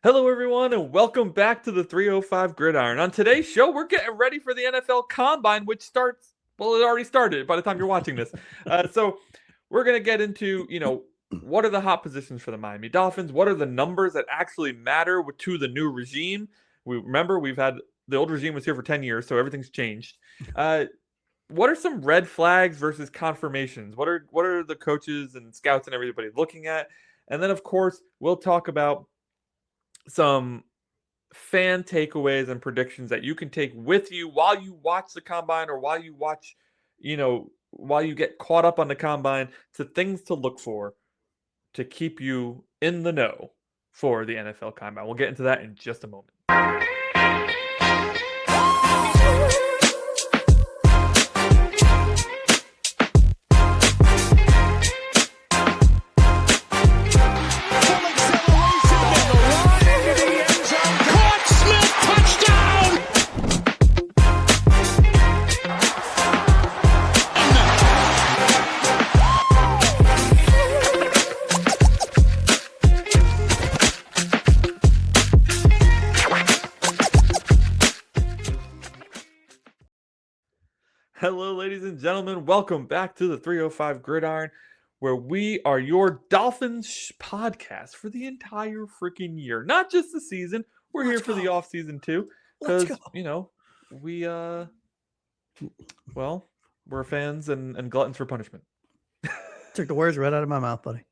Hello, everyone, and welcome back to the 305 Gridiron. On today's show, we're getting ready for the NFL Combine, which starts, well, it already started by the time you're watching this. So we're going to get into, what are the hot positions for the Miami Dolphins? What are the numbers that actually matter to the new regime? We've had the old regime was here for 10 years, so everything's changed. What are some red flags versus confirmations? What are the coaches and scouts and everybody looking at? And then, of course, we'll talk about some fan takeaways and predictions that you can take with you while you watch the combine or while you watch, while you get caught up on the combine, to things to look for to keep you in the know for the NFL combine. We'll get into that in just a moment. Hello, ladies and gentlemen. Welcome back to the 305 Gridiron, where we are your Dolphins podcast for the entire freaking year. Not just the season. We're here for the off season too. Because, we we're fans and gluttons for punishment. Took the words right out of my mouth, buddy.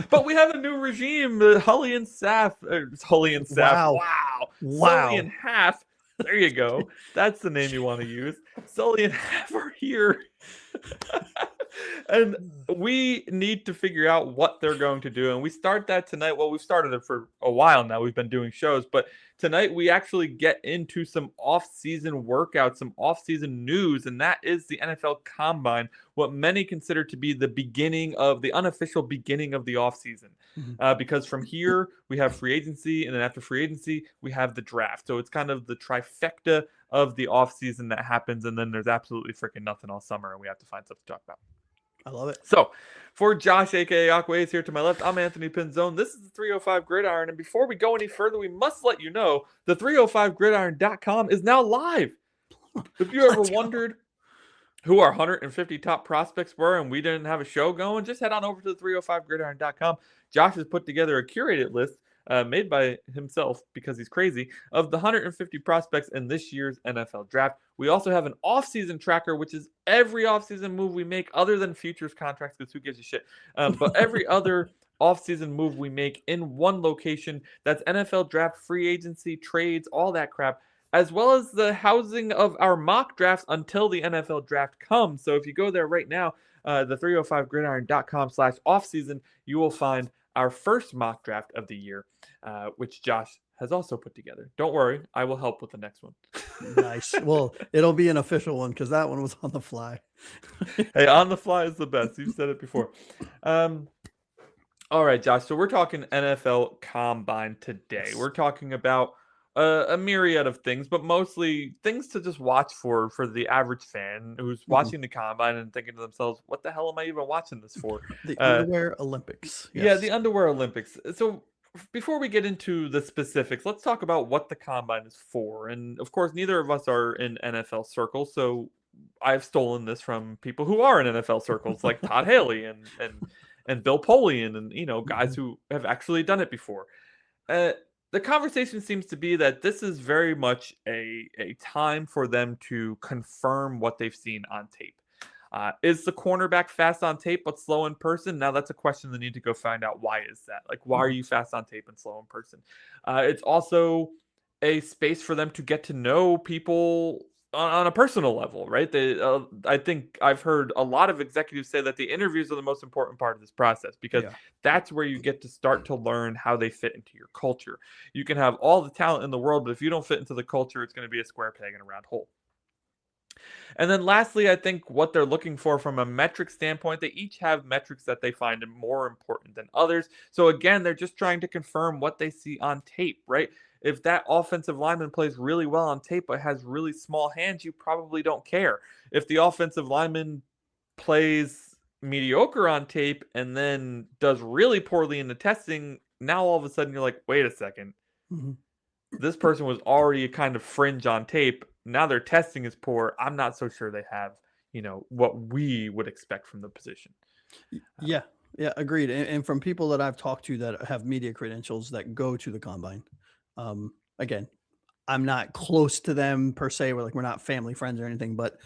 But we have a new regime, Hully and Saff. Hully and Saff. Wow. Sully and Half. There you go. That's the name you want to use. Sully and Half are here. And we need to figure out what they're going to do. And we start that tonight. Well, we've started it for a while now. We've been doing shows. But tonight we actually get into some off-season workouts, some off-season news. And that is the NFL Combine, what many consider to be the unofficial beginning of the off-season. Because from here, we have free agency. And then after free agency, we have the draft. So it's kind of the trifecta of the off-season that happens. And then there's absolutely freaking nothing all summer. And we have to find stuff to talk about. I love it. So, for Josh, a.k.a. Aquays, here to my left, I'm Anthony Pinzone. This is the 305 Gridiron. And before we go any further, we must let you know the 305gridiron.com is now live. If you ever wondered who our 150 top prospects were and we didn't have a show going, just head on over to the 305gridiron.com. Josh has put together a curated list made by himself because he's crazy, of the 150 prospects in this year's NFL draft. We also have an off-season tracker, which is every off-season move we make other than futures contracts, because who gives a shit? But every other off-season move we make in one location. That's NFL draft, free agency, trades, all that crap, as well as the housing of our mock drafts until the NFL draft comes. So if you go there right now, the 305gridiron.com/offseason, you will find our first mock draft of the year, which Josh has also put together. Don't worry, I will help with the next one. Nice. Well, it'll be an official one because that one was on the fly. Hey, on the fly is the best. You've said it before. All right, Josh. So we're talking NFL Combine today. We're talking about a myriad of things, but mostly things to just watch for the average fan who's watching the Combine and thinking to themselves, what the hell am I even watching this for? The Underwear Olympics. Yes. Yeah, the Underwear Olympics. So before we get into the specifics, let's talk about what the Combine is for. And of course, neither of us are in NFL circles, so I've stolen this from people who are in NFL circles, like Todd Haley and Bill Polian, and guys who have actually done it before. The conversation seems to be that this is very much a time for them to confirm what they've seen on tape. Is the cornerback fast on tape but slow in person? Now that's a question they need to go find out. Why is that? Like, why are you fast on tape and slow in person? It's also a space for them to get to know people on a personal level, right? I think I've heard a lot of executives say that the interviews are the most important part of this process, because that's where you get to start to learn how they fit into your culture. You can have all the talent in the world, but if you don't fit into the culture, it's going to be a square peg in a round hole. And then lastly, I think what they're looking for from a metric standpoint, they each have metrics that they find more important than others. So again, they're just trying to confirm what they see on tape, right? If that offensive lineman plays really well on tape but has really small hands, you probably don't care. If the offensive lineman plays mediocre on tape and then does really poorly in the testing, now all of a sudden you're like, wait a second, Mhm. this person was already a kind of fringe on tape. Now their testing is poor. I'm not so sure they have, what we would expect from the position. Yeah, yeah, agreed. And from people that I've talked to that have media credentials that go to the combine, again, I'm not close to them per se. We're not family friends or anything, but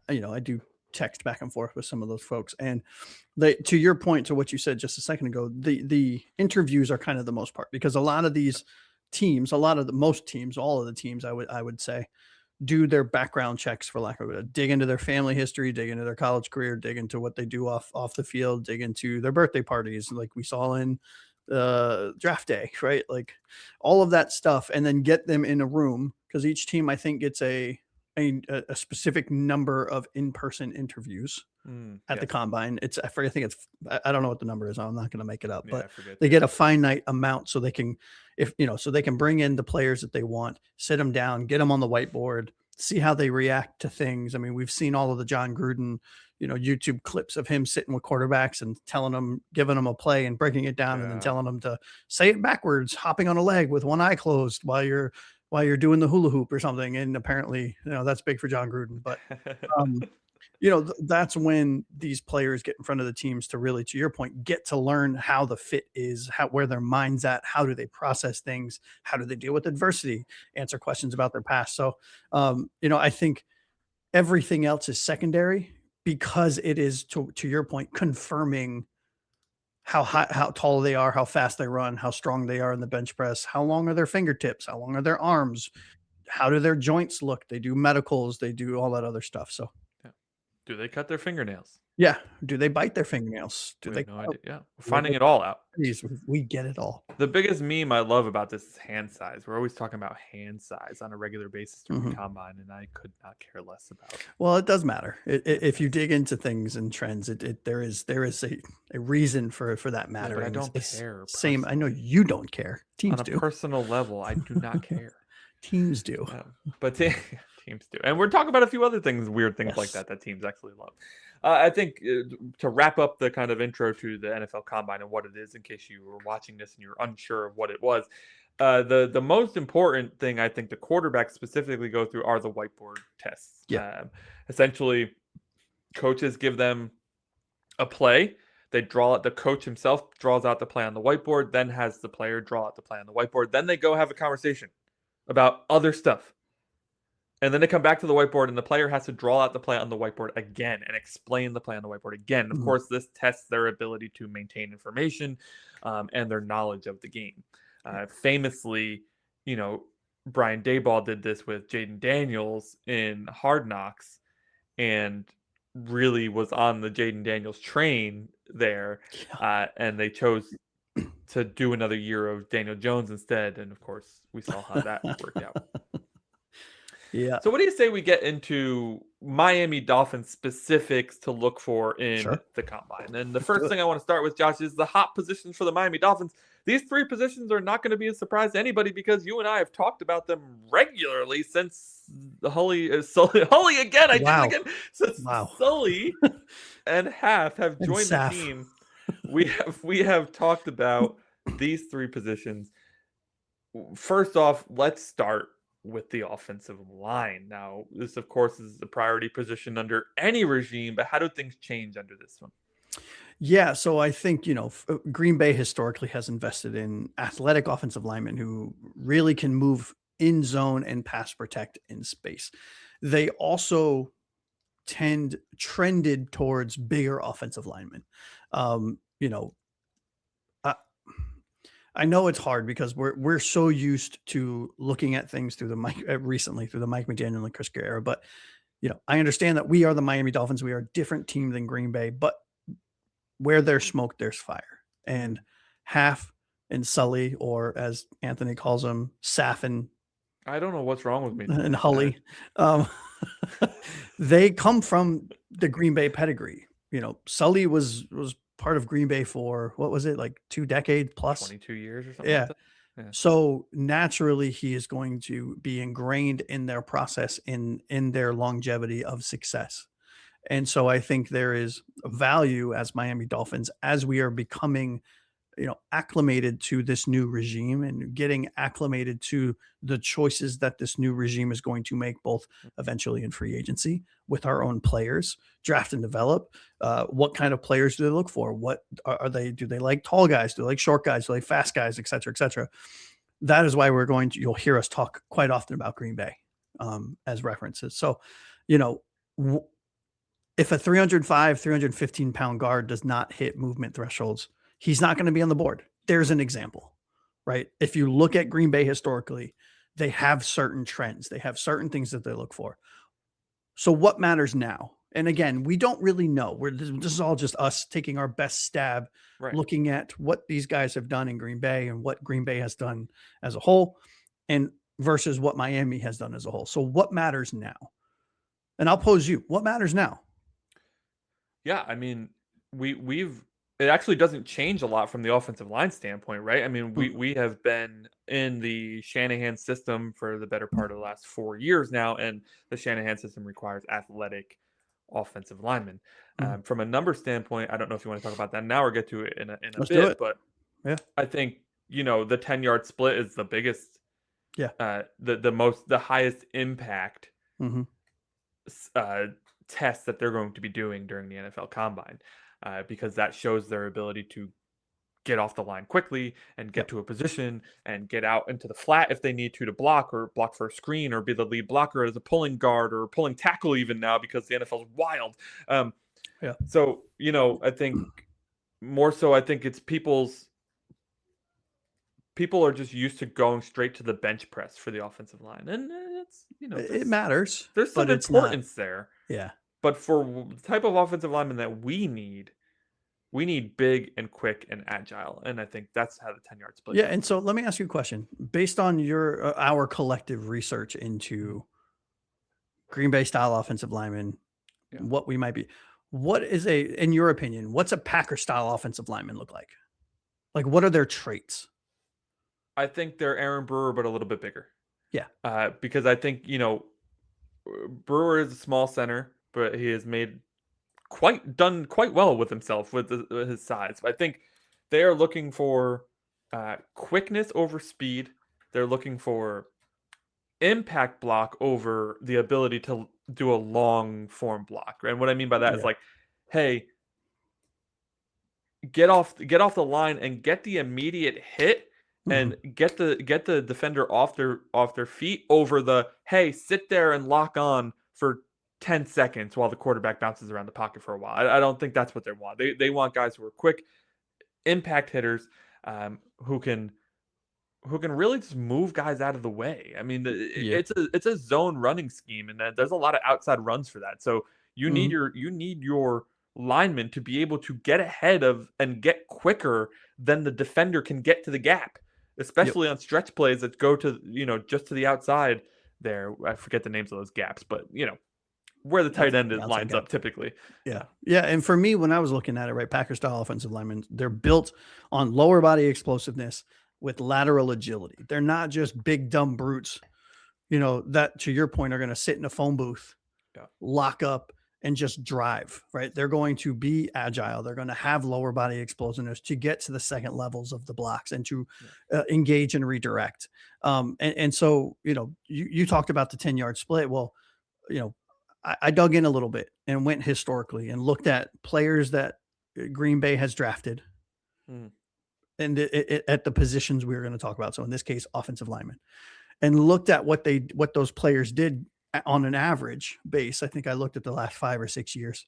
I do text back and forth with some of those folks. And they, to your point, to what you said just a second ago, the interviews are kind of the most part because a lot of these teams, most teams, all of the teams, I would say, do their background checks for lack of it, dig into their family history, dig into their college career, dig into what they do off the field, dig into their birthday parties, like we saw in draft day, right? Like all of that stuff, and then get them in a room because each team I think gets a specific number of in-person interviews at the Yes. combine. It's I forget, I think it's I don't know what the number is. I'm not going to make it up, Yeah, I but forget they too. get a finite amount so they can so they can bring in the players that they want, sit them down, get them on the whiteboard, see how they react to things. I mean, we've seen all of the John Gruden, YouTube clips of him sitting with quarterbacks and telling them, giving them a play and breaking it down and then Yeah. telling them to say it backwards, hopping on a leg with one eye closed while you're doing the hula hoop or something. And apparently, that's big for John Gruden, but um that's when these players get in front of the teams to really, to your point, get to learn how the fit is, where their mind's at, how do they process things, how do they deal with adversity, answer questions about their past. So, I think everything else is secondary because it is, to your point, confirming how high, how tall they are, how fast they run, how strong they are in the bench press, how long are their fingertips, how long are their arms, how do their joints look. They do medicals, they do all that other stuff. So Yeah. Do they cut their fingernails? yeah. Do they bite their fingernails? Do We they have no cut idea. Yeah. We're do they finding get it all out. cavities? We get it all. The biggest meme I love about this is hand size. We're always talking about hand size on a regular basis during the Mhm. combine, and I could not care less about Well, it does matter. hand If you size. dig into things and trends, there is a reason for that Yeah, but I mattering. don't It's care same. I know personally. you don't care. On Teams a do. personal level, I do not care. Teams do. But teams do, and we're talking about a few other things, weird things like Yes. that teams actually love. I think to wrap up the kind of intro to the NFL Combine and what it is, in case you were watching this and you're unsure of what it was, the most important thing I think the quarterbacks specifically go through are the whiteboard tests. Yeah. Essentially, coaches give them a play. They draw it. The coach himself draws out the play on the whiteboard, then has the player draw out the play on the whiteboard. Then they go have a conversation about other stuff. And then they come back to the whiteboard, and the player has to draw out the play on the whiteboard again and explain the play on the whiteboard again. Of Mhm. course, this tests their ability to maintain information and their knowledge of the game. Famously, you know, Brian Dayball did this with Jaden Daniels in Hard Knocks and really was on the Jaden Daniels train there. Yeah. And they chose to do another year of Daniel Jones instead. And of course, we saw how that worked out. Yeah. So, what do you say we get into Miami Dolphins specifics to look for in Sure. the combine? And the Let's do first it. thing I want to start with, Josh, is the hot positions for the Miami Dolphins. These three positions are not going to be a surprise to anybody because you and I have talked about them regularly since the Hully again. I did it Wow. again. Since Wow. Sully and Half have And joined the Saf. team. We have talked about these three positions. First off, let's start with the offensive line. Now, this, of course, is the priority position under any regime, but how do things change under this one? Yeah, so I think, Green Bay historically has invested in athletic offensive linemen who really can move in zone and pass protect in space. They also trended towards bigger offensive linemen. Um, you know, I, I know it's hard because we're so used to looking at things through the Mike recently through the Mike McDaniel and Chris Guerrero, but I understand that we are the Miami Dolphins. We are a different team than Green Bay, but where there's smoke, there's fire. And Half and Sully, or as Anthony calls them, Saf I don't know what's wrong with me and today. Hully, um, they come from the Green Bay pedigree. Sully was part of Green Bay for what was it, like 2 decades plus? 22 years or something like Yeah. that. Yeah. So naturally, he is going to be ingrained in their process, in their longevity of success. And so I think there is value as Miami Dolphins as we are becoming acclimated to this new regime and getting acclimated to the choices that this new regime is going to make, both eventually in free agency with our own players, draft and develop. What kind of players do they look for? What are they? Do they like tall guys? Do they like short guys? Do they like fast guys, et cetera, et cetera? That is why you'll hear us talk quite often about Green Bay as references. So, you know, if a 305, 315-pound guard does not hit movement thresholds, he's not going to be on the board. There's an example, right? If you look at Green Bay historically, they have certain trends. They have certain things that they look for. So what matters now? And again, we don't really know. This is all just us taking our best stab, Right. looking at what these guys have done in Green Bay and what Green Bay has done as a whole, and versus what Miami has done as a whole. So what matters now? And I'll pose you, what matters now? Yeah, I mean, we've it actually doesn't change a lot from the offensive line standpoint, right? I mean, Mm, we have been in the Shanahan system for the better part of the last 4 years now, and the Shanahan system requires athletic offensive linemen. mm. From a number standpoint, I don't know if you want to talk about that now or get to it in a Let's do bit, it. but Yeah. I think the 10-yard split is the biggest, Yeah. the highest impact Mm-hmm. uh, test that they're going to be doing during the NFL Combine, because that shows their ability to get off the line quickly and get Yep. to a position and get out into the flat if they need to block or block for a screen or be the lead blocker as a pulling guard or pulling tackle even now because the NFL is wild. Um, Yeah. so I think more so, I think it's people are just used to going straight to the bench press for the offensive line, and it's It matters, there's but some it's not. importance there. Yeah. But for the type of offensive lineman that we need big and quick and agile, and I think that's how the 10-yard split Yeah. comes And from. so let me ask you a question based on our collective research into Green Bay style offensive linemen, Yeah. what we might be. What is in your opinion, what's a Packer style offensive lineman look like? Like, what are their traits? I think they're Aaron Brewer, but a little bit bigger. Yeah. Because I think, Brewer is a small center, but he has done quite well with himself with his size. I think they are looking for quickness over speed. They're looking for impact block over the ability to do a long form block. And what I mean by that is Yeah. like, hey, get off the line and get the immediate hit Mhm. and get the defender off their feet over the, hey, sit there and lock on for 10 seconds while the quarterback bounces around the pocket for a while. I don't think that's what they want. They want guys who are quick impact hitters, who can really just move guys out of the way. I mean, Yeah. it's a zone running scheme, and there's a lot of outside runs for that. So Mhm. you need your lineman to be able to get ahead of and get quicker than the defender can get to the gap, Yep. especially on stretch plays that go to just to the outside there. I forget the names of those gaps, but where the tight end The outside lines up gap. typically. Yeah. Yeah. Yeah. And for me, when I was looking at it, right, Packer style offensive linemen, they're built on lower body explosiveness with lateral agility. They're not just big, dumb brutes, that to your point are going to sit in a phone booth, Yeah. lock up, and just drive, right? They're going to be agile. They're going to have lower body explosiveness to get to the second levels of the blocks and to Yeah. engage and redirect. And so, you talked about the 10-yard split. Well, you know, I dug in a little bit and went historically and looked at players that Green Bay has drafted Mhm. and at the positions we were going to talk about. So in this case, offensive linemen, and looked at what those players did on an average base. I think I looked at the last 5 or 6 years.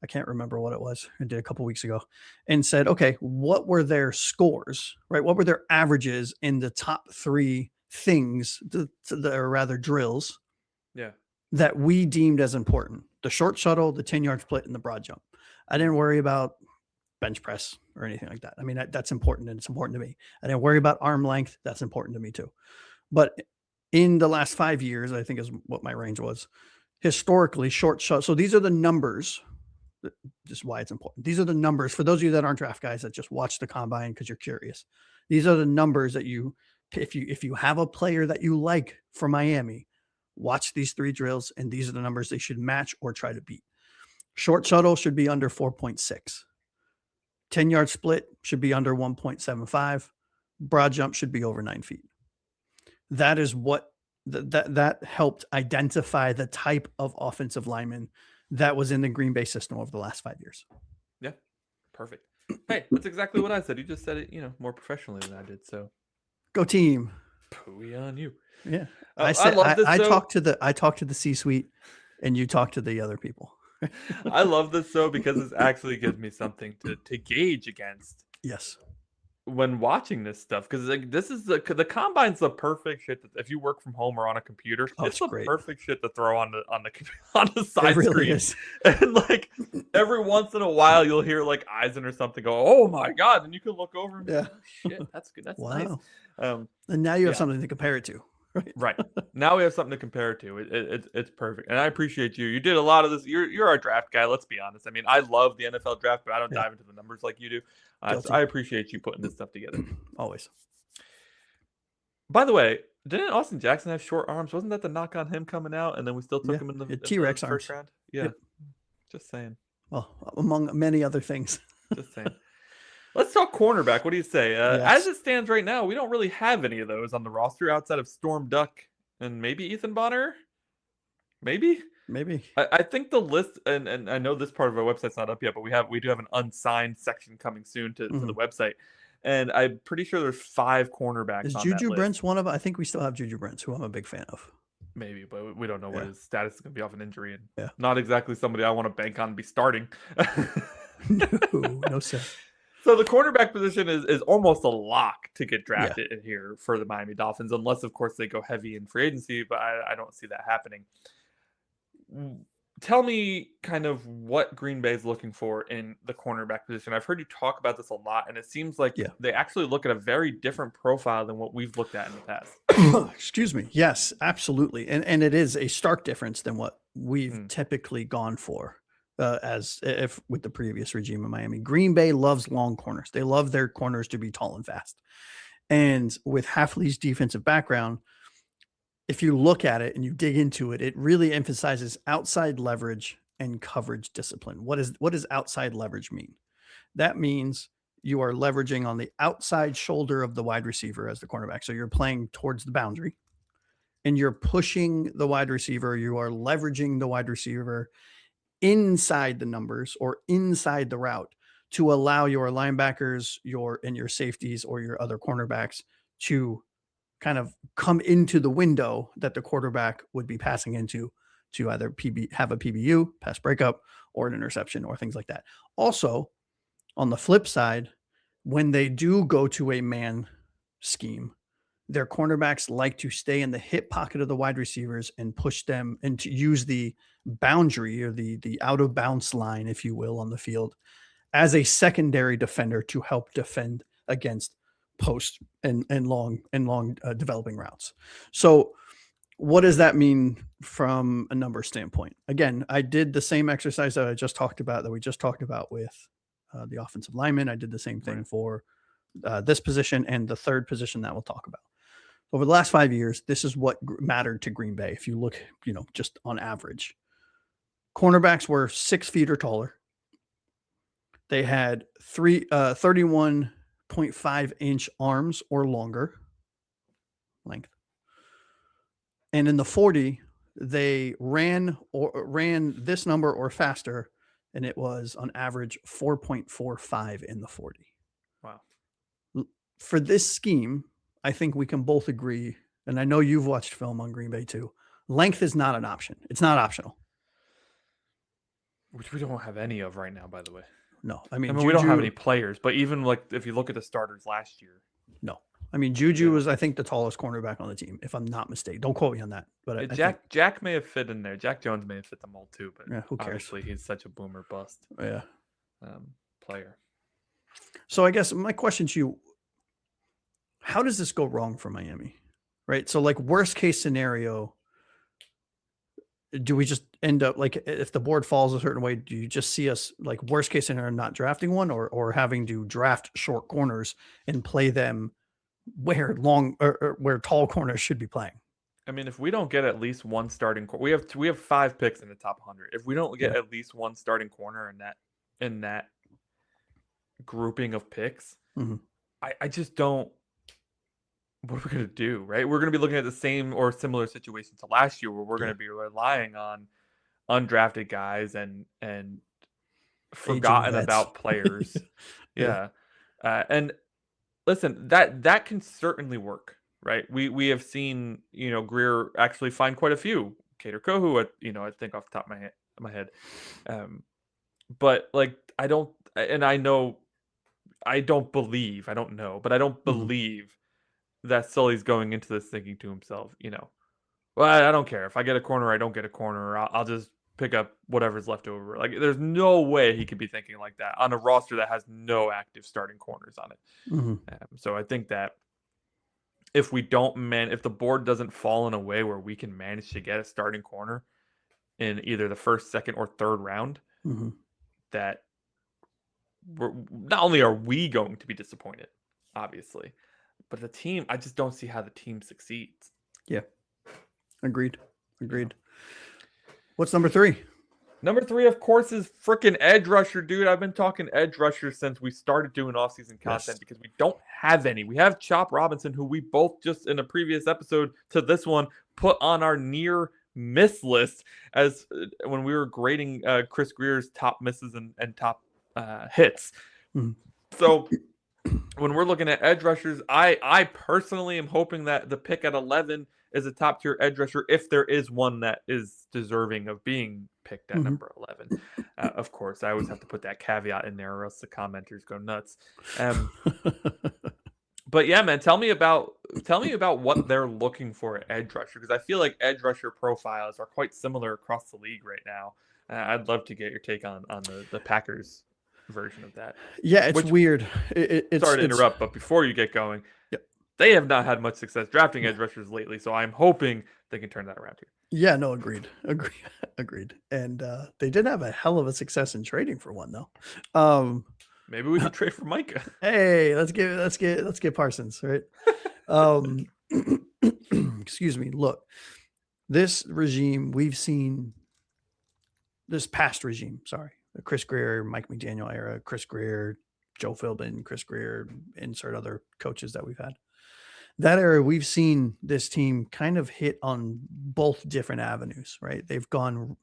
I can't remember what it was. I did a couple weeks ago, and said, okay, what were their scores? Right? What were their averages in the top three things, or rather drills Yeah. that we deemed as important: the short shuttle, the 10-yard split, and the broad jump. I didn't worry about bench press or anything like that. I mean, that's important and it's important to me. I didn't worry about arm length. That's important to me too. But in the last 5 years, I think is what my range was. Historically, short shot. So these are the numbers. Just why it's important. These are the numbers for those of you that aren't draft guys that just watch the combine because you're curious. These are the numbers that if you have a player that you like for Miami, watch these three drills, and these are the numbers they should match or try to beat. Short shuttle should be under 4.6. 10-yard split should be under 1.75. Broad jump should be over 9 feet. That is what that helped identify the type of offensive lineman that was in the Green Bay system over the last 5 years. Yeah, perfect. Hey, that's exactly what I said. You just said it, more professionally than I did. So, Go team. pooey on you. Yeah. I love this. I talked to the C-suite and you talk to the other people. I love this because this actually gives me something to gauge against Yes. when watching this stuff, because this is the combine's the perfect shit that if you work from home or on a computer, it's the great. perfect shit to throw on the side It really screen. is. And like every once in a while, you'll hear like Eisen or something go, "Oh my god!" And you can look over and be like, "Oh shit, that's good. That's nice." And now you have Yeah. something to compare it to. Right. Now we have something to compare it to. It's perfect, and I appreciate you. You did a lot of this. You're our draft guy. Let's be honest. I mean, I love the NFL draft, but I don't Yeah. dive into the numbers like you do. So Guilty. I appreciate you putting this stuff together. Always. By the way, didn't Austin Jackson have short arms? Wasn't that the knock on him coming out, and then we still took him in the T-Rex first arms. round? Yeah. Yep. Just saying. Well, among many other things. Just saying. Let's talk cornerback. What do you say? Yes. As it stands right now, we don't really have any of those on the roster outside of Storm Duck and maybe Ethan Bonner. Maybe. I think the list, and I know this part of our website's not up yet, but we do have an unsigned section coming soon to the website, and I'm pretty sure there's 5 cornerbacks. Is on Juju that list. Brents one of them? I think we still have Juju Brents, who I'm a big fan of. Maybe, but we don't know what his status is going to be off an injury, and not exactly somebody I want to bank on to be starting. No sir. So the cornerback position is almost a lock to get drafted in here for the Miami Dolphins, unless, of course, they go heavy in free agency, but I don't see that happening. Tell me kind of what Green Bay is looking for in the cornerback position. I've heard you talk about this a lot, and it seems like they actually look at a very different profile than what we've looked at in the past. Excuse me. Yes, absolutely. And it is a stark difference than what we've typically gone for. As if with the previous regime in Miami. Green Bay loves long corners. They love their corners to be tall and fast. And with Hafley's defensive background, if you look at it and you dig into it, it really emphasizes outside leverage and coverage discipline. What does outside leverage mean? That means you are leveraging on the outside shoulder of the wide receiver as the cornerback. So you're playing towards the boundary and you're pushing the wide receiver. You are leveraging the wide receiver inside the numbers or inside the route to allow your linebackers, your safeties or your other cornerbacks to kind of come into the window that the quarterback would be passing into to either have a PBU, pass breakup, or an interception or things like that. Also, on the flip side, when they do go to a man scheme, their cornerbacks like to stay in the hip pocket of the wide receivers and push them and to use the boundary or the out of bounds line, if you will, on the field as a secondary defender to help defend against post and long developing routes. So what does that mean from a number standpoint? Again, I did the same exercise that we just talked about with the offensive lineman. I did the same thing for this position and the third position that we'll talk about. Over the last 5 years, this is what mattered to Green Bay. If you look, just on average, cornerbacks were 6 feet or taller. They had 31.5 inch arms or longer length. And in the 40, they ran this number or faster, and it was on average 4.45 in the 40. Wow. For this scheme, I think we can both agree, and I know you've watched film on Green Bay too, length is not an option. It's not optional. Which we don't have any of right now, by the way. No. I mean, we don't have any players, but even like if you look at the starters last year. No. I mean, Juju was, I think, the tallest cornerback on the team, if I'm not mistaken. Don't quote me on that. But Jack may have fit in there. Jack Jones may have fit the mold too, but who cares? Obviously he's such a boomer bust player. So I guess my question to you, how does this go wrong for Miami? Right? So like worst case scenario, do we just end up like if the board falls a certain way, do you just see us like worst case scenario not drafting one or having to draft short corners and play them where long or where tall corners should be playing? I mean, if we don't get at least one starting corner, we have 5 picks in the top 100. If we don't get at least one starting corner in that grouping of picks, Mhm. I just don't. What are we gonna do, right? We're gonna be looking at the same or similar situation to last year, where we're Yeah. gonna be relying on undrafted guys and Aging forgotten vets. about players. Yeah. Yeah, and listen, that can certainly work, right? We have seen, Greer actually find quite a few. Cater Kohu, I think off the top of my head. Um, but like I don't, and I don't believe, I don't know, but I don't Mhm. believe that Sully's going into this thinking to himself, well, I don't care if I get a corner, I don't get a corner. I'll just pick up whatever's left over. Like, there's no way he could be thinking like that on a roster that has no active starting corners on it. Mhm. So I think that if the board doesn't fall in a way where we can manage to get a starting corner in either the first, second, or third round, Mhm. that not only are we going to be disappointed, obviously, but the team, I just don't see how the team succeeds. Yeah. Agreed. You know, Agreed. What's number 3? Number 3, of course, is freaking edge rusher, dude. I've been talking edge rusher since we started doing offseason Yes. content because we don't have any. We have Chop Robinson, who we both just in a previous episode to this one put on our near miss list as when we were grading Chris Greer's top misses and top hits. Mhm. So when we're looking at edge rushers, I personally am hoping that the pick at 11 is a top tier edge rusher if there is one that is deserving of being picked at Mhm. number 11. Of course, I always have to put that caveat in there or else the commenters go nuts. Um, but yeah, man, tell me about what they're looking for at edge rusher, because I feel like edge rusher profiles are quite similar across the league right now. I'd love to get your take on the Packers version of that. Yeah, it's Which, weird. sorry to It's interrupt, but before you get going, Yep. they have not had much success drafting Yeah. edge rushers lately, so I'm hoping they can turn that around here. Yeah, no, agreed. Agreed. Agreed. And they did have a hell of a success in trading for one though. Um Maybe we should trade for Micah. hey, let's get Parsons, right? Um excuse me. Look, this regime we've seen this past regime, sorry. The Chris Greer, Mike McDaniel era, Chris Greer, Joe Philbin, Chris Greer, insert other coaches that we've had. That era, we've seen this team kind of hit on both different avenues, right? They've gone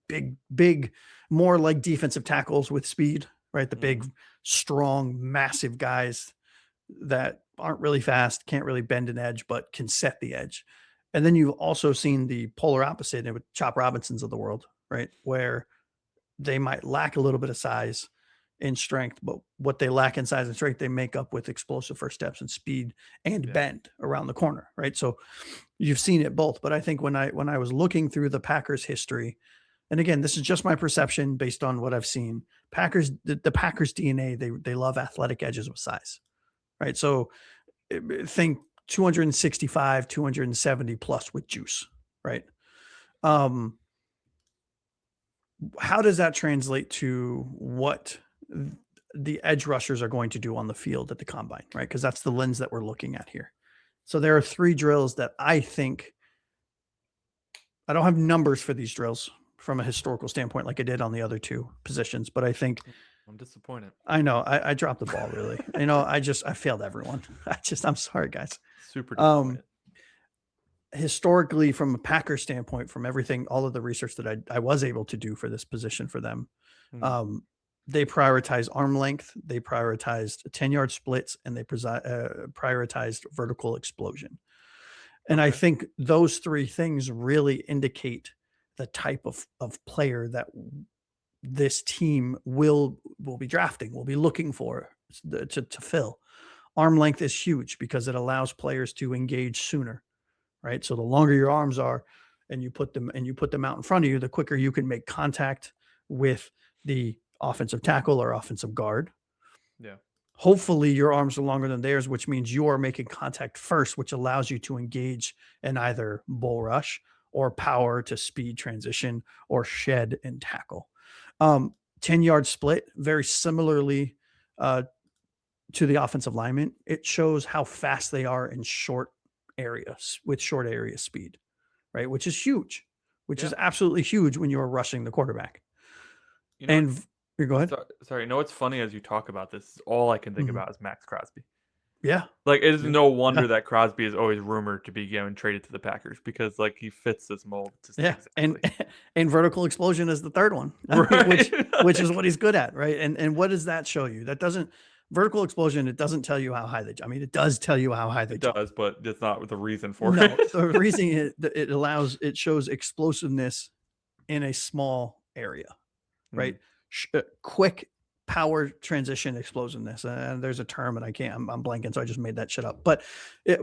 big, more like defensive tackles with speed, right? The big, Mhm. strong, massive guys that aren't really fast, can't really bend an edge, but can set the edge. And then you've also seen the polar opposite with Chop Robinsons of the world, right? Where they might lack a little bit of size and strength, but what they lack in size and strength, they make up with explosive first steps and speed and Yeah. bend around the corner, right? So you've seen it both. But I think when I was looking through the Packers history, and again, this is just my perception based on what I've seen. The Packers DNA, they love athletic edges with size, right? So think 265, 270 plus with juice, right? Um, how does that translate to what the edge rushers are going to do on the field at the combine, right? Because that's the lens that we're looking at here. So there are 3 drills that I think I don't have numbers for these drills from a historical standpoint like I did on the other 2 positions, but I think I'm disappointed. I know I dropped the ball really. I failed everyone. I'm sorry guys. Super Um, disappointed. historically from a Packer standpoint, from everything, all of the research that I was able to do for this position for them, Mhm. um, they prioritize arm length, they prioritized 10-yard splits, and they prioritized vertical explosion. And I Okay. think those 3 things really indicate the type of player that this team will be drafting, will be looking for to fill. Arm length is huge because it allows players to engage sooner, right? So the longer your arms are and you put them out in front of you, the quicker you can make contact with the offensive tackle or offensive guard. Yeah. Hopefully your arms are longer than theirs, which means you are making contact first, which allows you to engage in either bull rush or power to speed transition or shed and tackle. 10-yard split, very similarly uh, to the offensive lineman, it shows how fast they are in short areas with short area speed, right? Which is huge, which is Yeah. absolutely huge when you're rushing the quarterback. You know what? And You go ahead. Sorry, you know what's funny as you talk about this? All I can think Mhm. about is Max Crosby. Yeah. Like, it is Yeah. no Yeah. wonder that Crosby is always rumored to be getting traded to the Packers because, like, he fits this mold just Yeah, and exactly. and vertical explosion is the third one. I mean, Right? which is Like, what he's good at, right? And what does that show you? That doesn't vertical explosion, it doesn't tell you how high they jump. I mean, it does tell you how high they it jump. does, but that's not the reason for No, it. the reason it shows explosiveness in a small area, right? Mhm. Quick power transition explosiveness. And there's a term, and I'm blanking, so I just made that shit up. But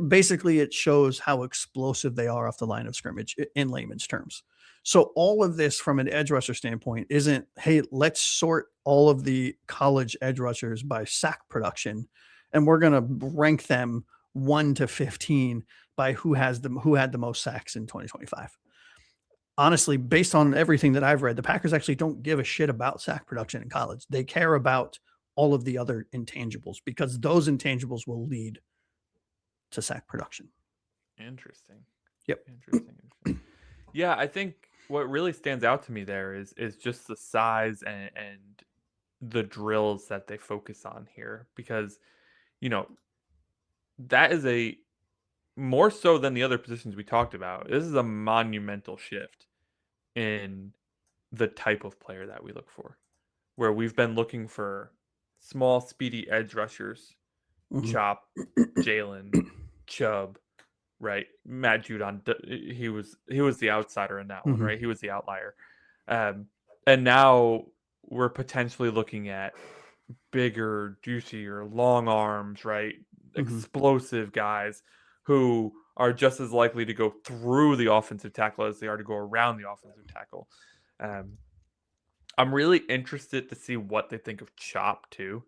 basically, it shows how explosive they are off the line of scrimmage in layman's terms. So all of this, from an edge rusher standpoint, isn't, hey, let's sort all of the college edge rushers by sack production, and we're gonna rank them 1 to 15 by who had the most sacks in 2025. Honestly, based on everything that I've read, the Packers actually don't give a shit about sack production in college. They care about all of the other intangibles because those intangibles will lead to sack production. Interesting. Yep. Interesting. Yeah, I think what really stands out to me there is just the size and the drills that they focus on here because, you know, that is a more so than the other positions we talked about. This is a monumental shift in the type of player that we look for, where we've been looking for small, speedy edge rushers, Mhm. Chop, Jalen, Chubb, right? Matt Judon, he was the outsider in that one, Mhm. right? He was the outlier, um, and now we're potentially looking at bigger, juicier, long arms, right? Mhm. Explosive guys who are just as likely to go through the offensive tackle as they are to go around the offensive tackle. Um, I'm really interested to see what they think of Chop too.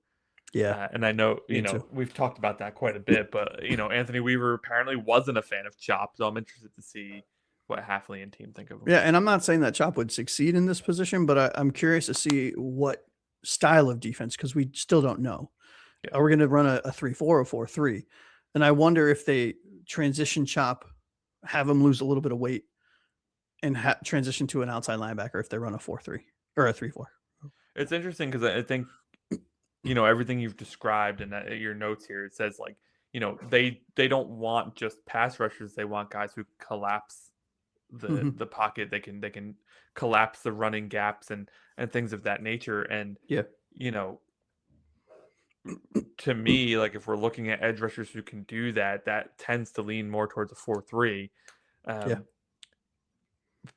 Yeah, And I know, me too. we've talked about that quite a bit, but, Anthony Weaver apparently wasn't a fan of Chop, so I'm interested to see what Halfley and team think of him. Yeah, and I'm not saying that Chop would succeed in this position, but I'm curious to see what style of defense, because we still don't know. Yeah. Are we going to run a 3-4 or 4-3? And I wonder if they transition Chop, have him lose a little bit of weight, and transition to an outside linebacker if they run a 4-3 or a 3-4. It's interesting because I think, everything you've described and your notes here, it says like, they don't want just pass rushers. They want guys who collapse Mhm. the pocket. They can collapse the running gaps and things of that nature. And, Yeah. you know, to me, like if we're looking at edge rushers who can do that, that tends to lean more towards a 4-3. Yeah. Um,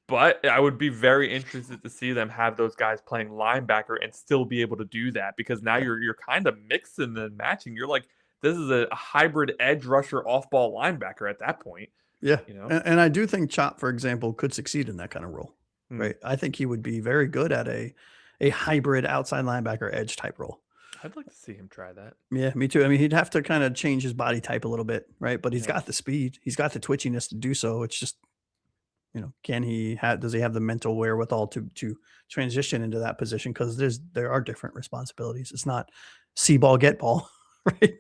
but I would be very interested to see them have those guys playing linebacker and still be able to do that because now Yeah. you're kind of mixing and matching. You're like, this is a hybrid edge rusher off ball linebacker at that point, Yeah. you know? And I do think Chop, for example, could succeed in that kind of role, Hmm. right? I think he would be very good at a hybrid outside linebacker edge type role. I'd like to see him try that. Yeah, me too. I mean, he'd have to kind of change his body type a little bit, right? But he's Yeah. got the speed, he's got the twitchiness to do so. It's just, can he have does he have the mental wherewithal to transition into that position? Because there are different responsibilities. It's not see ball, get ball, right?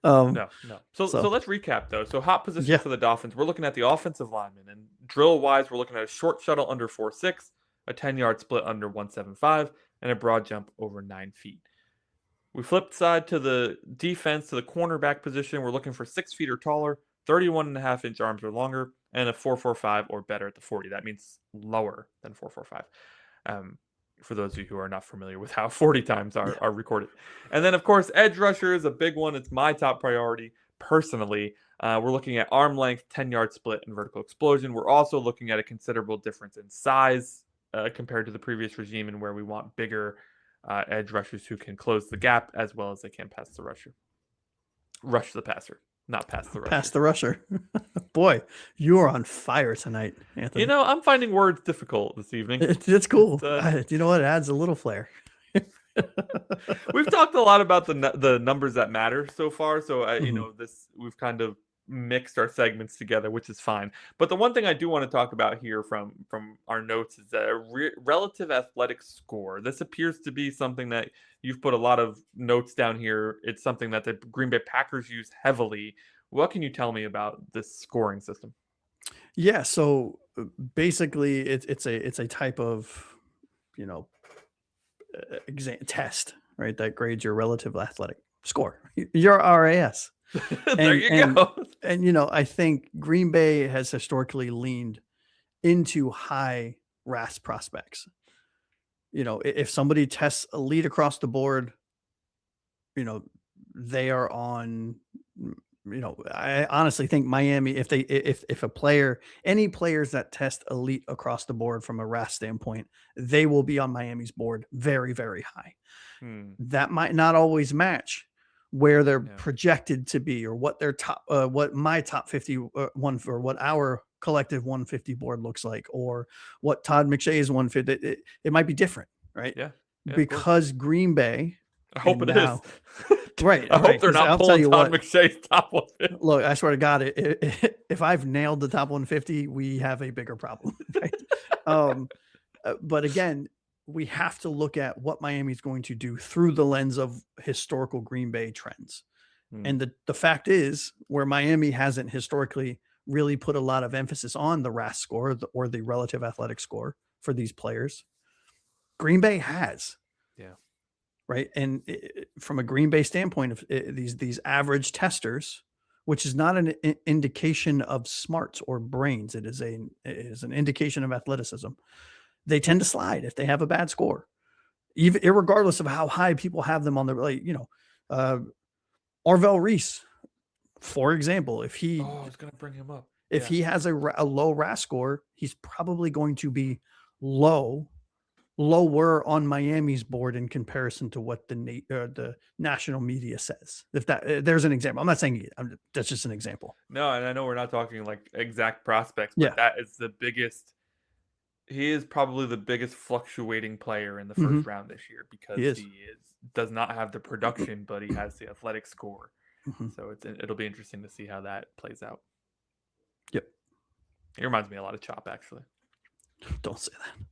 Um, No, no. So so let's recap though. So hot positions yeah. for the Dolphins. We're looking at the offensive lineman, and drill wise, we're looking at a short shuttle under 4.6, a 10-yard split under 1.75, and a broad jump over 9 feet. We flipped side to the defense, to the cornerback position. We're looking for 6 feet or taller, 31.5-inch arms or longer, and a 4.45 or better at the 40. That means lower than 4.45. Um, for those of you who are not familiar with how 40 times Yeah. are recorded. And then, of course, edge rusher is a big one. It's my top priority personally. We're looking at arm length, 10-yard split, and vertical explosion. We're also looking at a considerable difference in size compared to the previous regime and where we want bigger edge rushers who can close the gap as well as they can pass the rusher. Rush the passer, not pass the Pass rusher. the rusher. Boy, you are on fire tonight, Anthony. I'm finding words difficult this evening. It's It's, cool. You know what? It adds a little flair. we've talked a lot about the numbers that matter so far. So Mhm. this we've kind of mixed our segments together, which is fine. But the one thing I do want to talk about here from our notes is a relative athletic score. This appears to be something that you've put a lot of notes down here. It's something that the Green Bay Packers use heavily. What can you tell me about this scoring system? Yeah, so basically it's a type of, you know, test, right? That grades your relative athletic score, your RAS. There And you and go. and you know, I think Green Bay has historically leaned into high RAS prospects. You know, if somebody tests elite across the board, you know, they are on. You know, I honestly think Miami, if a player, any players that test elite across the board from a RAS standpoint, they will be on Miami's board very, very high. Hmm, That might not always match where they're yeah. projected to be or what their what my top 50 one or what our collective 150 board looks like or what Todd McShay's 150. It might be different, right? Yeah. Yeah, of course. Because Green Bay I hope and it is. now, right, I right. hope they're Because not I'll tell pulling you Todd what, McShay's top 150. look, I swear to God, if I've nailed the top 150, we have a bigger problem, right? Um, but again, we have to look at what Miami's going to do through the lens of historical Green Bay trends. Hmm, And the fact is, where Miami hasn't historically really put a lot of emphasis on the RAS score or the relative athletic score for these players, Green Bay has, yeah. right? And from a Green Bay standpoint, of these average testers, which is not an indication of smarts or brains, it is an indication of athleticism. They tend to slide if they have a bad score, even regardless of how high people have them on the like. Uh, Arvell Reese, for example, Oh, I was gonna bring him up. if Yeah. he has a low RAS score, he's probably going to be low lower on Miami's board in comparison to what the national media says. If that there's an example, I'm not saying that's just an example. No, and I know we're not talking like exact prospects, but Yeah. that is the biggest. He is probably the biggest fluctuating player in the Hmm. first round this year He because is. he does not have the production, but he has the athletic score. Hmm. So it'll be interesting to see how that plays out. Yep. He reminds me a lot of Chop, actually. Don't say that.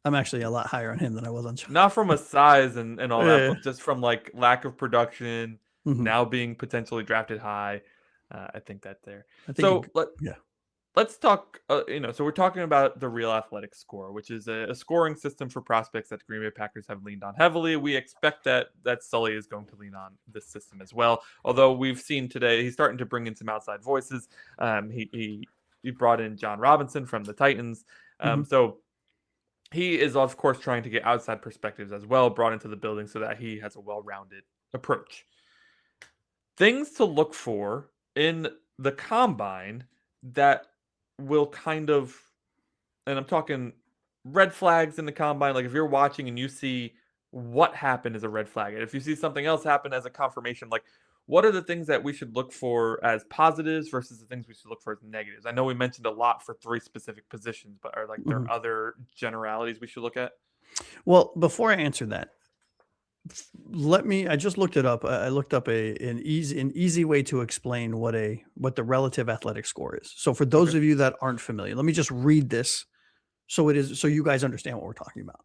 I'm actually a lot higher on him than I was on. Not from a size and all that, Yeah. but just from like lack of production, Hmm. now being potentially drafted high. I think that there. I think. So Yeah. let's talk. So we're talking about the real athletic score, which is a scoring system for prospects that the Green Bay Packers have leaned on heavily. We expect that Sully is going to lean on this system as well. Although we've seen today he's starting to bring in some outside voices. He brought in John Robinson from the Titans. Hmm. So he is of course trying to get outside perspectives as well brought into the building so that he has a well-rounded approach. Things to look for in the combine that will kind of, and I'm talking red flags in the combine, like if you're watching and you see what happened as a red flag, and if you see something else happen as a confirmation, like what are the things that we should look for as positives versus the things we should look for as negatives? I know we mentioned a lot for three specific positions, but are like Hmm. there other generalities we should look at? Well, before I answer that, let me. I just looked it up. I looked up an easy way to explain what the relative athletic score is. So for those Okay. of you that aren't familiar, let me just read this so you guys understand what we're talking about.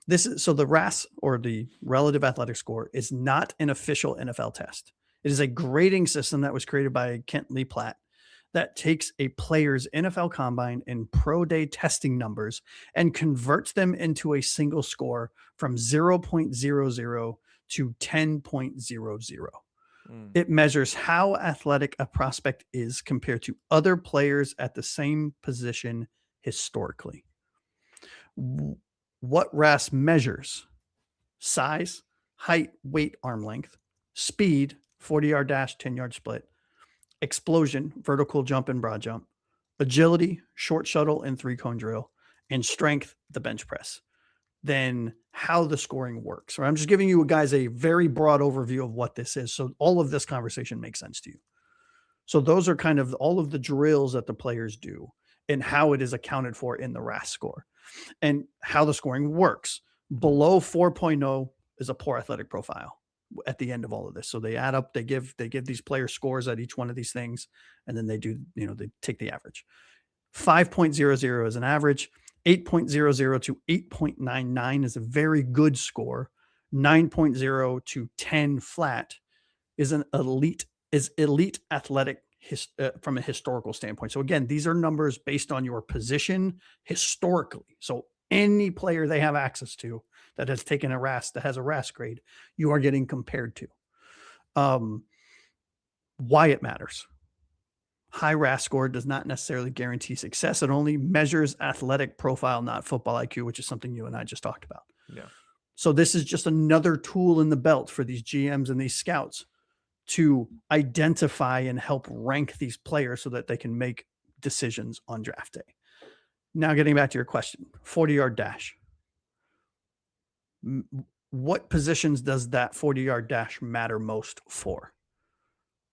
This is so the RAS or the relative athletic score is not an official NFL test. It is a grading system that was created by Kent Lee Platt that takes a player's NFL combine and pro day testing numbers and converts them into a single score from 0.00 to 10.00. Mm, It measures how athletic a prospect is compared to other players at the same position historically. What RAS measures: size, height, weight, arm length, speed, 40-yard dash, 10-yard split, explosion, vertical jump and broad jump, agility, short shuttle and three cone drill, and strength, the bench press. Then how the scoring works. Right? I'm just giving you guys a very broad overview of what this is. So all of this conversation makes sense to you. So those are kind of all of the drills that the players do and how it is accounted for in the RAS score and how the scoring works. mm, Below 4.0 is a poor athletic profile at the end of all of this. So they add up, they give these players scores at each one of these things, and then they do, they take the average. 5.00 is an average, 8.00 to 8.99 is a very good score. 9.0 to 10 flat is an elite athletic from a historical standpoint. So again, these are numbers based on your position historically. So any player they have access to that has taken a RAS, that has a RAS grade, you are getting compared to. Why it matters. High RAS score does not necessarily guarantee success. It only measures athletic profile, not football IQ, which is something you and I just talked about. Yeah. So this is just another tool in the belt for these GMs and these scouts to identify and help rank these players so that they can make decisions on draft day. Now, getting back to your question, 40-yard dash. What positions does that 40-yard dash matter most for?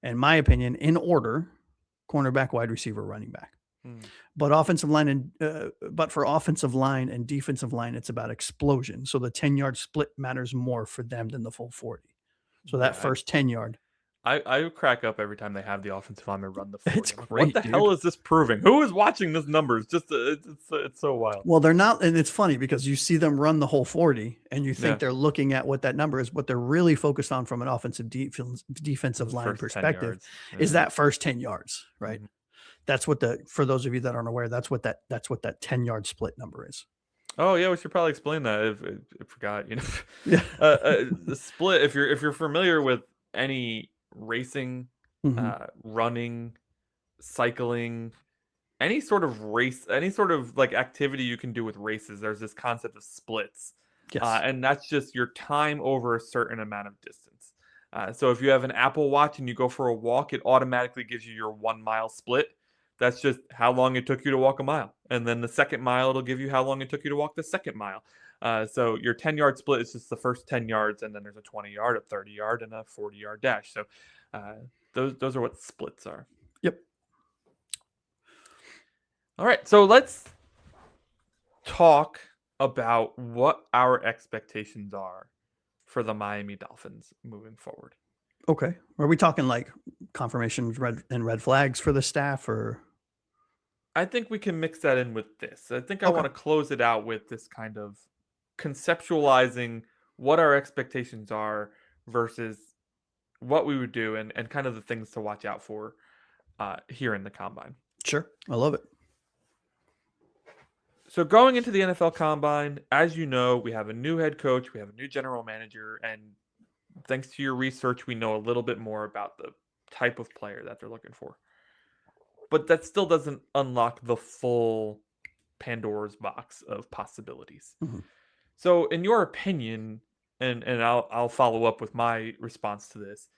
In my opinion, in order, cornerback, wide receiver, running back. But for offensive line and defensive line, it's about explosion. So the 10-yard split matters more for them than the full 40. So that first 10-yard. I crack up every time they have the offensive lineman run the 40. It's Like, great, what the dude. hell is this proving? Who is watching this number? It's just it's so wild. Well, they're not, and it's funny because you see them run the whole 40 and you think they're looking at what that number is. What they're really focused on from an offensive defensive line perspective is that first 10 yards, right? Mm-hmm. That's what for those of you that aren't aware, that's what that 10-yard split number is. Oh yeah, we should probably explain that if I forgot, Yeah. The split, if you're familiar with any racing, running, cycling, any sort of race, any sort of like activity you can do with races, there's this concept of splits. Yes. And that's just your time over a certain amount of distance. So if you have an Apple Watch and you go for a walk, it automatically gives you your 1 mile split. That's just how long it took you to walk a mile. And then the second mile, it'll give you how long it took you to walk the second mile. So your 10-yard split is just the first 10 yards, and then there's a 20-yard, a 30-yard, and a 40-yard dash. So those are what splits are. Yep. All right, so let's talk about what our expectations are for the Miami Dolphins moving forward. Okay. Are we talking like confirmations, red flags for the staff, or? I think we can mix that in with this. I think I want to close it out with this kind of conceptualizing what our expectations are versus what we would do and kind of the things to watch out for here in the Combine. Sure. I love it. So going into the NFL Combine, as you know, we have a new head coach, we have a new general manager, and thanks to your research, we know a little bit more about the type of player that they're looking for. But that still doesn't unlock the full Pandora's box of possibilities. Mm-hmm. So in your opinion, and I'll follow up with my response to this,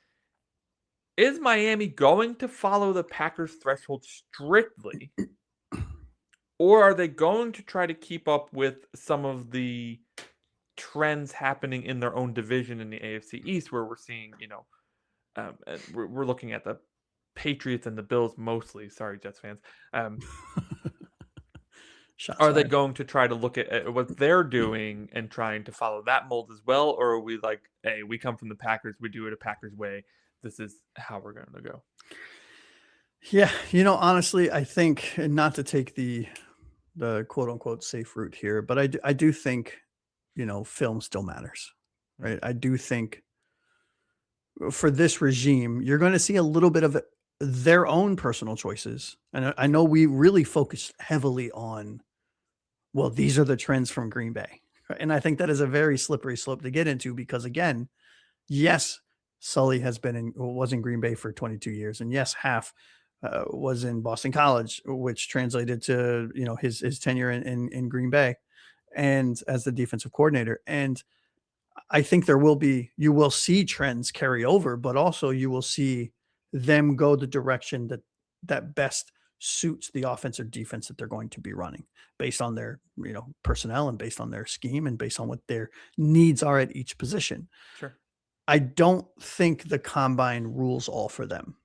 is Miami going to follow the Packers threshold strictly? Or are they going to try to keep up with some of the trends happening in their own division in the AFC East, where we're seeing, we're looking at the Patriots and the Bills mostly. Sorry, Jets fans. Are they going to try to look at what they're doing and trying to follow that mold as well? Or are we like, hey, we come from the Packers, we do it a Packers way. This is how we're going to go. Yeah, honestly, I think, and not to take the quote unquote safe route here, but I do think, film still matters, right? I do think for this regime, you're going to see a little bit of their own personal choices. And I know we really focus heavily on, well, these are the trends from Green Bay. And I think that is a very slippery slope to get into because, again, yes, Sully was in Green Bay for 22 years. And yes, half was in Boston College, which translated to, his tenure in Green Bay and as the defensive coordinator. And I think you will see trends carry over, but also you will see them go the direction that best suits the offense or defense that they're going to be running based on their, personnel and based on their scheme and based on what their needs are at each position. Sure. I don't think the Combine rules all for them.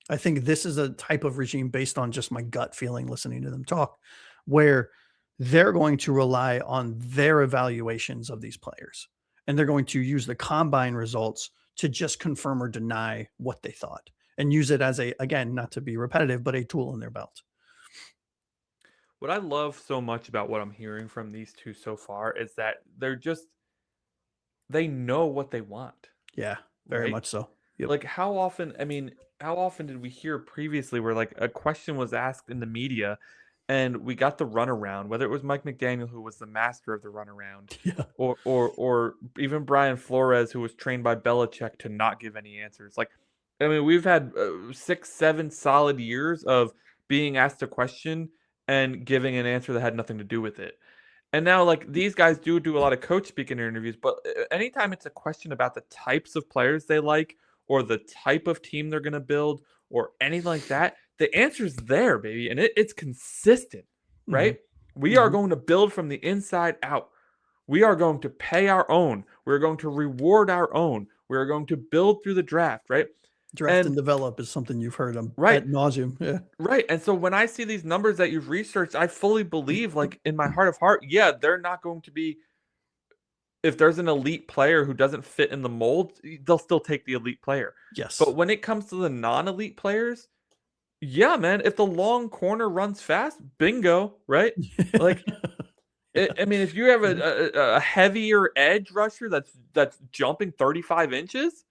I think this is a type of regime based on just my gut feeling, listening to them talk, where they're going to rely on their evaluations of these players. And they're going to use the Combine results to just confirm or deny what they thought and use it as again, not to be repetitive, but a tool in their belt. What I love so much about what I'm hearing from these two so far is that they know what they want. Yeah, very much so. Yep. Like how often did we hear previously where like a question was asked in the media and we got the runaround, whether it was Mike McDaniel, who was the master of the runaround, Yeah. or even Brian Flores, who was trained by Belichick to not give any answers. Like, I mean, we've had 6, 7 solid years of being asked a question and giving an answer that had nothing to do with it. And now, like, these guys do a lot of coach speaking interviews, but anytime it's a question about the types of players they like or the type of team they're going to build or anything like that, the answer's there, baby, and it's consistent, Mhm. right? We are Mhm. going to build from the inside out. We are going to pay our own. We're going to reward our own. We're going to build through the draft, right? Draft and And develop is something you've heard right, ad nauseum. Yeah. right. And so when I see these numbers that you've researched, I fully believe, like in my heart of heart, yeah, they're not going to be. If there's an elite player who doesn't fit in the mold, they'll still take the elite player. Yes. But when it comes to the non-elite players, yeah, man, if the long corner runs fast, bingo, right? Like, I mean, if you have Yeah. a heavier edge rusher that's jumping 35 inches,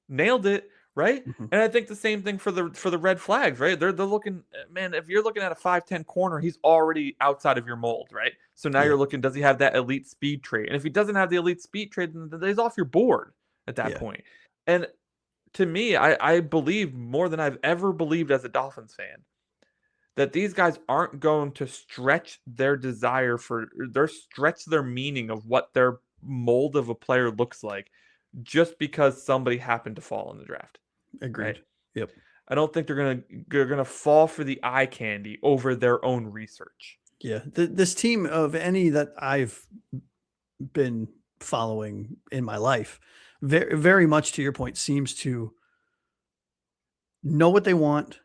nailed it, right? Mhm. And I think the same thing for the red flags, right? They're looking, man, if you're looking at a 5'10" corner, he's already outside of your mold, right? So now Yeah. you're looking, does he have that elite speed trait? And if he doesn't have the elite speed trait, then he's off your board at that Yeah. point. And to me, I believe more than I've ever believed as a Dolphins fan that these guys aren't going to stretch their desire for their stretch their meaning of what their mold of a player looks like just because somebody happened to fall in the draft, right? Agreed. Yep. I don't think they're gonna fall for the eye candy over their own research. Yeah. This team of any that I've been following in my life, very much to your point, seems to know what they want,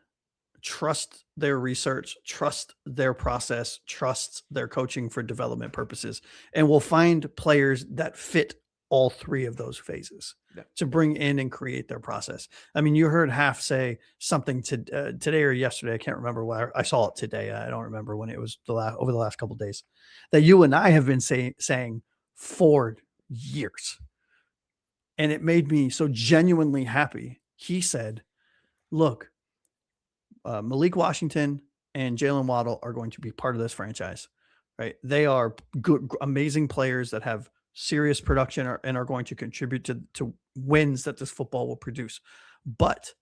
trust their research, trust their process, trust their coaching for development purposes, and will find players that fit all three of those phases Yeah. to bring in and create their process. I mean, you heard Half say something today or yesterday. I can't remember where I saw it today. I don't remember when it was over the last couple of days that you and I have been saying for years. And it made me so genuinely happy. He said, look, Malik Washington and Jalen Waddle are going to be part of this franchise, right? They are good, amazing players that have serious production and are going to contribute to wins that this football will produce. But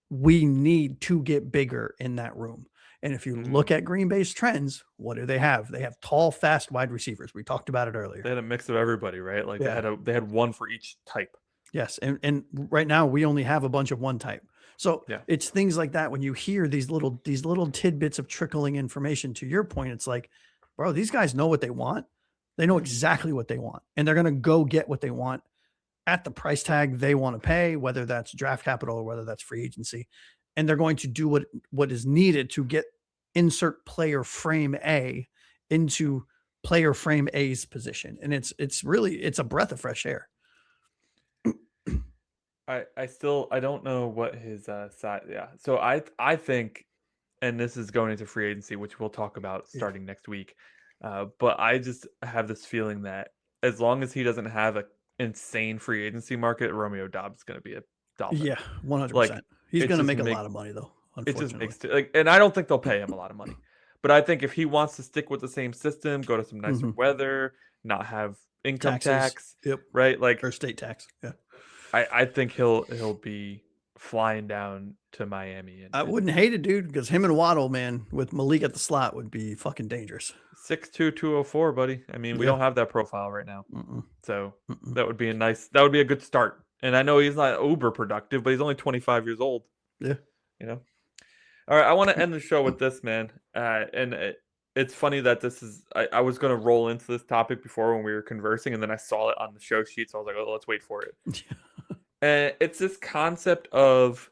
we need to get bigger in that room. And if you Mhm. look at Green Bay's trends, what do they have? They have tall, fast wide receivers. We talked about it They earlier. had a mix of everybody, right? Like Yeah. they had one for each type. Yes, and right now we only have a bunch of one type. So Yeah. it's things like that when you hear these little tidbits of trickling information. To your point, it's like, bro, these guys know what they want. They know exactly what they want, and they're gonna go get what they want at the price tag they want to pay, whether that's draft capital or whether that's free agency, and they're going to do what is needed to get insert player frame A into player frame A's position, and it's a breath of fresh air. I don't know what his side. Yeah. So I think, and this is going into free agency, which we'll talk about Yeah. starting next week. But I just have this feeling that as long as he doesn't have a insane free agency market, Romeo Dobbs is going to be a Dolphin. Yeah, 100%. Like He's it gonna just make a make lot of money though, it just unfortunately. makes like, and I don't think they'll pay him a lot of money. But I think if he wants to stick with the same system, go to some nicer Mhm. weather, not have income Taxes. tax, Yep. right? Like Or state tax. Yeah. I think he'll be flying down to Miami I and wouldn't hate it, dude, because him and Waddle, man, with Malik at the slot would be fucking dangerous. 6'2", 204, buddy. I mean, we Yeah. don't have that profile right now. Mm-mm. So Mm-mm. that would be a good start. And I know he's not uber productive, but he's only 25 years old, Yeah. you know? All right, I want to end the show with this, man. It's funny that I was going to roll into this topic before when we were conversing, and then I saw it on the show sheet, so I was like, oh, let's wait for it. And it's this concept of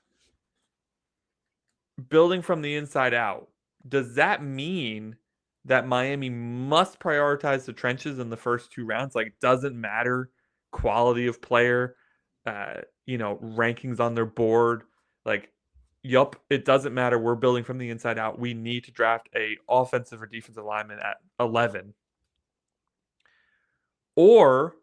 building from the inside out. Does that mean that Miami must prioritize the trenches in the first two rounds? Like, it doesn't matter quality of player, rankings on their board. Like, yup, it doesn't matter. We're building from the inside out. We need to draft a offensive or defensive lineman at 11. Or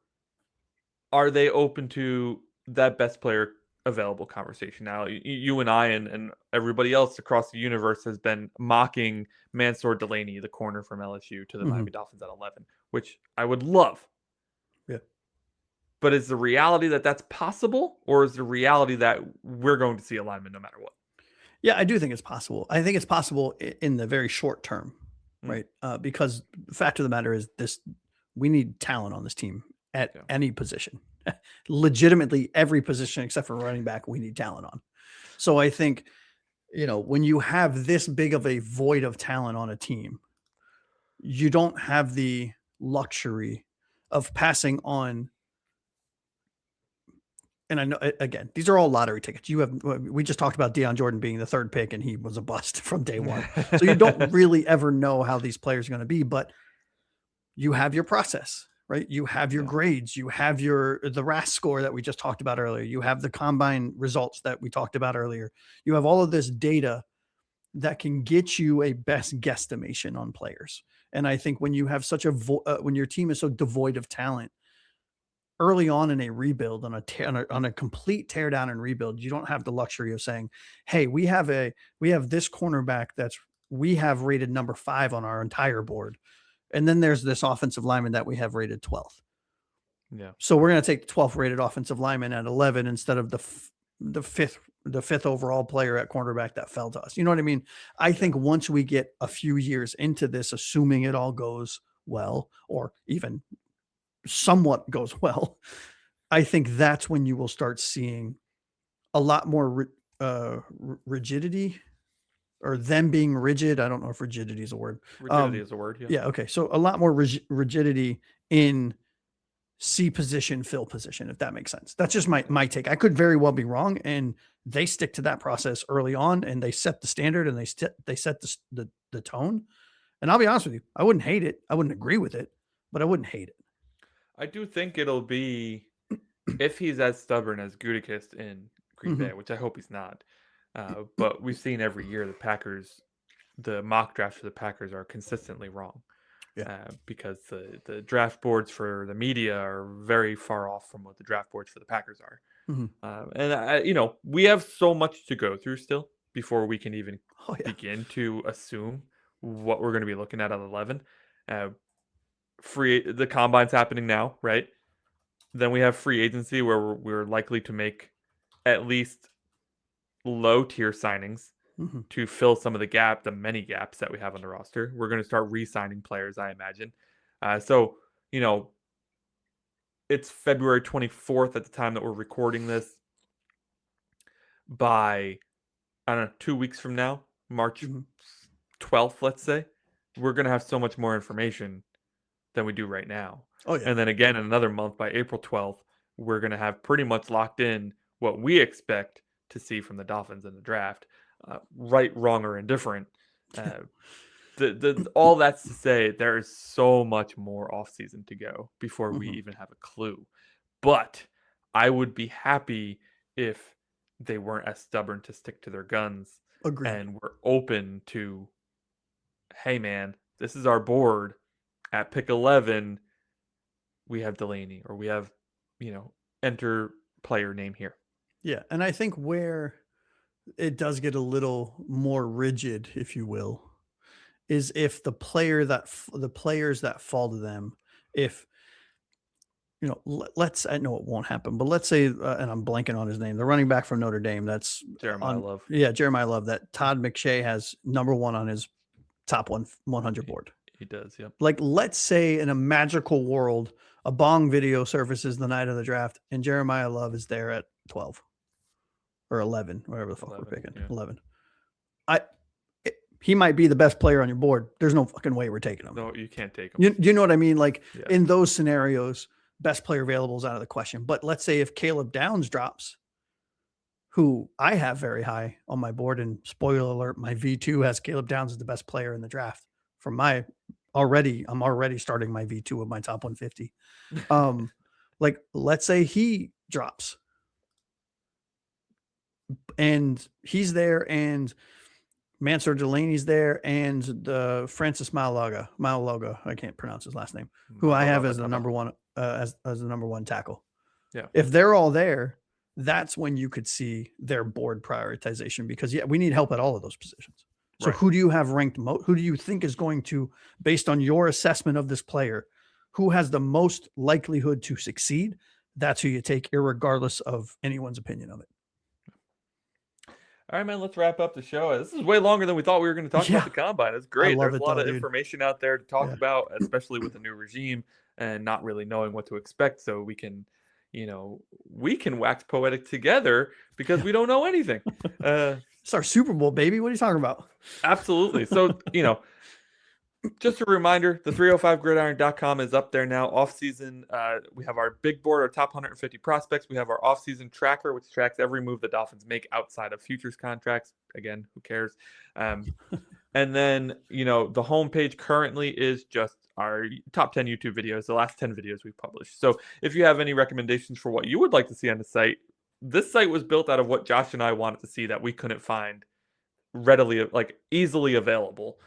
are they open to that best player available conversation now. You and I and everybody else across the universe has been mocking Mansour Delaney, the corner from LSU, to the Hmm. Miami Dolphins at 11, which I would love. Yeah. But is the reality that that's possible, or is the reality that we're going to see a lineman no matter what? Yeah, I do think it's possible. I think it's possible in the very short term, Mm, right? Because the fact of the matter is this: we need talent on this team at yeah. any position. Legitimately, every position except for running back, we need talent on. So I think, when you have this big of a void of talent on a team, you don't have the luxury of passing on. And I know, again, these are all lottery tickets. We just talked about Deion Jordan being the third pick and he was a bust from day one. So you don't really ever know how these players are going to be, but you have your process, right? You have your Yeah. grades, you have the RAS score that we just talked about earlier. You have the combine results that we talked about earlier. You have all of this data that can get you a best guesstimation on players. And I think when you have when your team is so devoid of talent early on in a rebuild, on a complete tear down and rebuild, you don't have the luxury of saying, "Hey, we have this cornerback we have rated number 5 on our entire board, and then there's this offensive lineman that we have rated 12th. Yeah. So we're going to take the 12th rated offensive lineman at 11 instead of the fifth overall player at cornerback that fell to us." You know what I mean? I think once we get a few years into this, assuming it all goes well, or even somewhat goes well, I think that's when you will start seeing a lot more rigidity, or them being rigid. I don't know if rigidity is a word. Rigidity is a word. Yeah. Yeah. Okay. So a lot more rigidity in C position, fill position, if that makes sense. That's just my take. I could very well be wrong, and they stick to that process early on, and they set the standard, and they set the tone. And I'll be honest with you, I wouldn't hate it. I wouldn't agree with it, but I wouldn't hate it. I do think it'll be, if he's as stubborn as Gutekunst in Green Hmm. Bay, which I hope he's not. But we've seen every year the mock drafts for the Packers are consistently wrong, Yeah. because the draft boards for the media are very far off from what the draft boards for the Packers are. Hmm. We have so much to go through still before we can even Oh yeah. begin to assume what we're going to be looking at 11. Uh, the combine's happening now, right? Then we have free agency where we're likely to make at least low tier signings Hmm. to fill some of the many gaps that we have on the roster. We're going to start re-signing players, I imagine. So, you know, it's February 24th at the time that we're recording this. By, I don't know, 2 weeks from now, March Hmm. 12th, let's say, we're going to have so much more information than we do right now. Oh yeah. And then again, in another month, by April 12th, we're going to have pretty much locked in what we expect to see from the Dolphins in the draft. Right, wrong, or indifferent. Uh, all that's to say, there is so much more offseason to go before we Hmm. even have a clue. But I would be happy if they weren't as stubborn to stick to their guns Agreed. and were open to, hey man, this is our board. At pick 11, we have Delaney, or we have, enter player name here. Yeah. And I think where it does get a little more rigid, if you will, is if the players that fall to them, if let's, I know it won't happen, but let's say, and I'm blanking on his name, the running back from Notre Dame, that's Jeremiah on, Love. yeah, Jeremiah Love, that Todd McShay has number 1 on his top 100 He, board. he does, yep. Like, let's say in a magical world, a bong video surfaces the night of the draft, and Jeremiah Love is there at 12 or 11, whatever the fuck 11, we're picking. yeah. 11. He might be the best player on your board. There's no fucking way we're taking him. No, you can't take him. You know what I mean? Like, Yeah. in those scenarios, best player available is out of the question. But let's say if Caleb Downs drops, who I have very high on my board, and spoiler alert, my V2 has Caleb Downs as the best player in the draft. I'm already starting my V2 of my top 150. Like, let's say he drops and he's there, and Mansour Delaney's there, and Francis Malaga, I can't pronounce his last name, who I have as the number one as the number 1 tackle. Yeah. If they're all there, that's when you could see their board prioritization because we need help at all of those positions. So Right. who do you have ranked who do you think is going to, based on your assessment of this player, who has the most likelihood to succeed? That's who you take, irregardless of anyone's opinion of it. All right, man, let's wrap up the show. This is way longer than we thought we were going to talk about Yeah, the combine. It's I great. love There's a it lot though, of dude. information out there to talk Yeah. about, especially with the new regime and not really knowing what to expect. So we can, we can wax poetic together because Yeah. we don't know anything. It's our Super Bowl, baby. What are you talking about? Absolutely. So, just a reminder, the 305gridiron.com is up there now. Off season, we have our big board, our top 150 prospects. We have our off season tracker, which tracks every move the Dolphins make outside of futures contracts. Again, who cares? And then, the homepage currently is just our top 10 YouTube videos, the last 10 videos we've published. So if you have any recommendations for what you would like to see on the site, this site was built out of what Josh and I wanted to see that we couldn't find readily, easily available.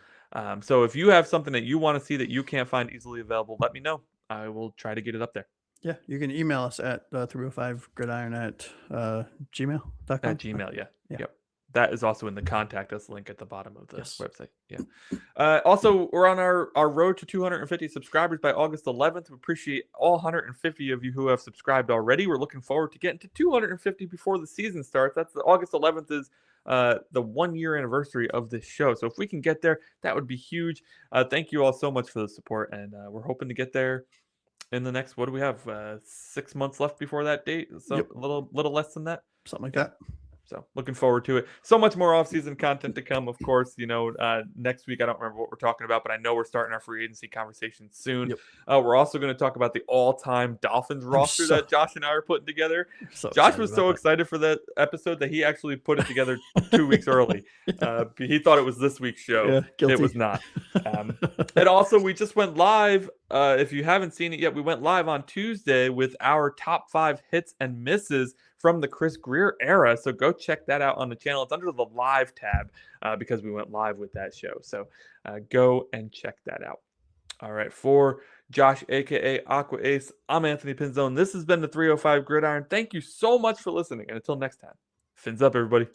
So if you have something that you want to see that you can't find easily available, let me know. I will try to get it up there. Yeah, you can email us at 305gridiron at gmail.com. At Gmail, yeah. Yeah. Yep. That is also in the contact us link at the bottom of the Yes. website. Yeah. Also, we're on our road to 250 subscribers by August 11th. We appreciate all 150 of you who have subscribed already. We're looking forward to getting to 250 before the season starts. That's August 11th is the 1 year anniversary of this show. So if we can get there, that would be huge. Thank you all so much for the support, and we're hoping to get there in the next, what do we have? 6 months left before that date. So Yep. a little less than that. Something like that. So looking forward to it. So much more off-season content to come, of course. Next week, I don't remember what we're talking about, but I know we're starting our free agency conversation soon. Yep. We're also going to talk about the all-time Dolphins roster that Josh and I are putting together. Josh was so excited for that episode that he actually put it together 2 weeks early. He thought it was this week's show. Yeah, guilty. It was not. And also, we just went live. If you haven't seen it yet, we went live on Tuesday with our top 5 hits and misses from the Chris Greer era. So go check that out on the channel. It's under the live tab because we went live with that show. So go and check that out. All right. For Josh, a.k.a. Aqua Ace, I'm Anthony Pinzone. This has been the 305 Gridiron. Thank you so much for listening. And until next time, fins up, everybody.